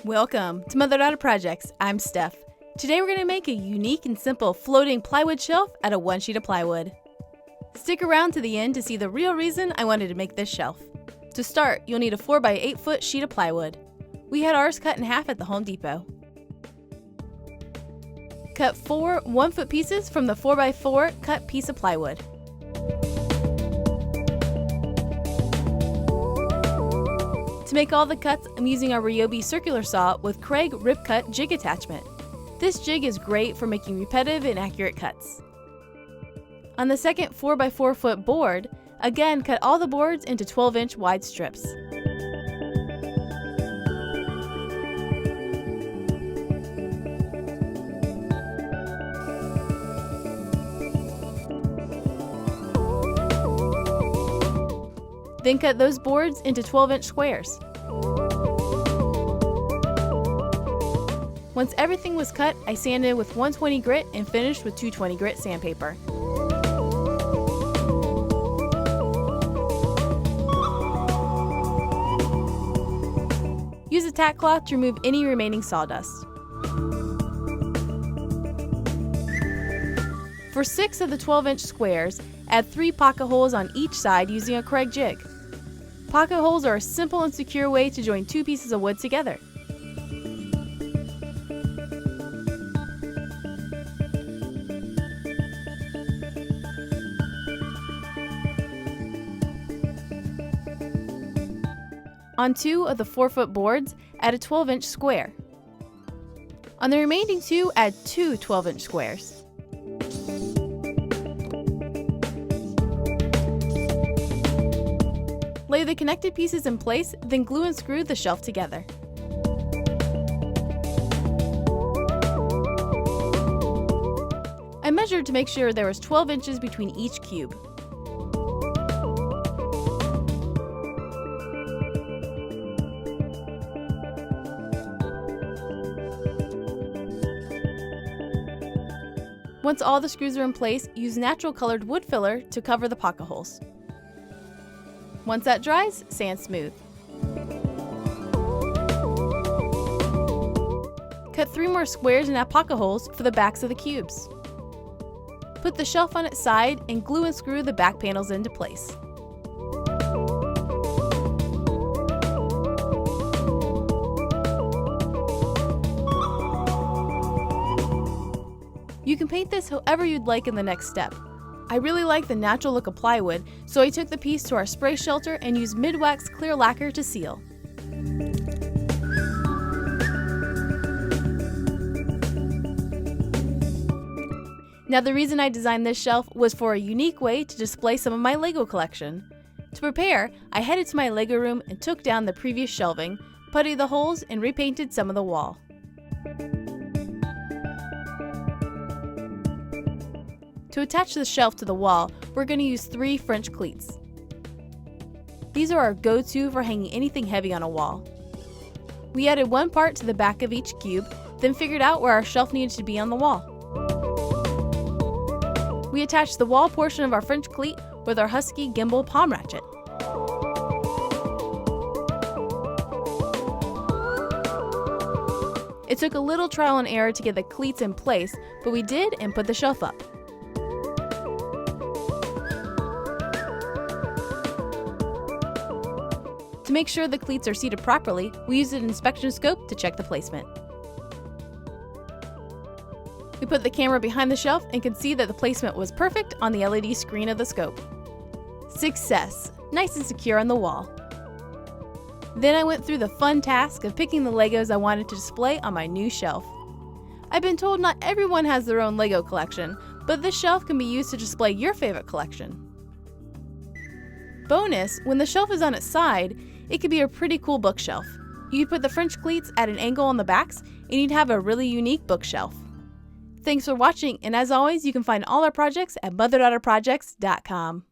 Welcome to Mother-Daughter Projects. I'm Steph. Today we're going to make a unique and simple floating plywood shelf out of one sheet of plywood. Stick around to the end to see the real reason I wanted to make this shelf. To start, you'll need a 4x8 foot sheet of plywood. We had ours cut in half at the Home Depot. Cut 4 1-foot pieces from the 4x4 cut piece of plywood. To make all the cuts, I'm using our Ryobi circular saw with kreg rip cut jig attachment. This jig is great for making repetitive and accurate cuts. On the second 4x4 foot board, again cut all the boards into 12-inch wide strips. Then cut those boards into 12-inch squares. Once everything was cut, I sanded with 120 grit and finished with 220 grit sandpaper. Use a tack cloth to remove any remaining sawdust. For 6 of the 12-inch squares, add 3 pocket holes on each side using a kreg jig. Pocket holes are a simple and secure way to join 2 pieces of wood together. On 2 of the 4-foot boards, add a 12-inch square. On the remaining 2, add 2 12-inch squares. Lay the connected pieces in place, then glue and screw the shelf together. I measured to make sure there was 12 inches between each cube. Once all the screws are in place, use natural colored wood filler to cover the pocket holes. Once that dries, sand smooth. Cut 3 more squares and add pocket holes for the backs of the cubes. Put the shelf on its side and glue and screw the back panels into place. You can paint this however you'd like in the next step. I really like the natural look of plywood, so I took the piece to our spray shelter and used mid-wax clear lacquer to seal. Now the reason I designed this shelf was for a unique way to display some of my Lego collection. To prepare, I headed to my Lego room and took down the previous shelving, puttied the holes, and repainted some of the wall. To attach the shelf to the wall, we're going to use 3 French cleats. These are our go-to for hanging anything heavy on a wall. We added 1 part to the back of each cube, then figured out where our shelf needed to be on the wall. We attached the wall portion of our French cleat with our Husky gimbal palm ratchet. It took a little trial and error to get the cleats in place, but we did and put the shelf up. To make sure the cleats are seated properly, we used an inspection scope to check the placement. We put the camera behind the shelf and could see that the placement was perfect on the LED screen of the scope. Success! Nice and secure on the wall. Then I went through the fun task of picking the Legos I wanted to display on my new shelf. I've been told not everyone has their own Lego collection, but this shelf can be used to display your favorite collection. Bonus, when the shelf is on its side, it could be a pretty cool bookshelf. You'd put the French cleats at an angle on the backs, and you'd have a really unique bookshelf. Thanks for watching, and as always, you can find all our projects at motherdaughterprojects.com.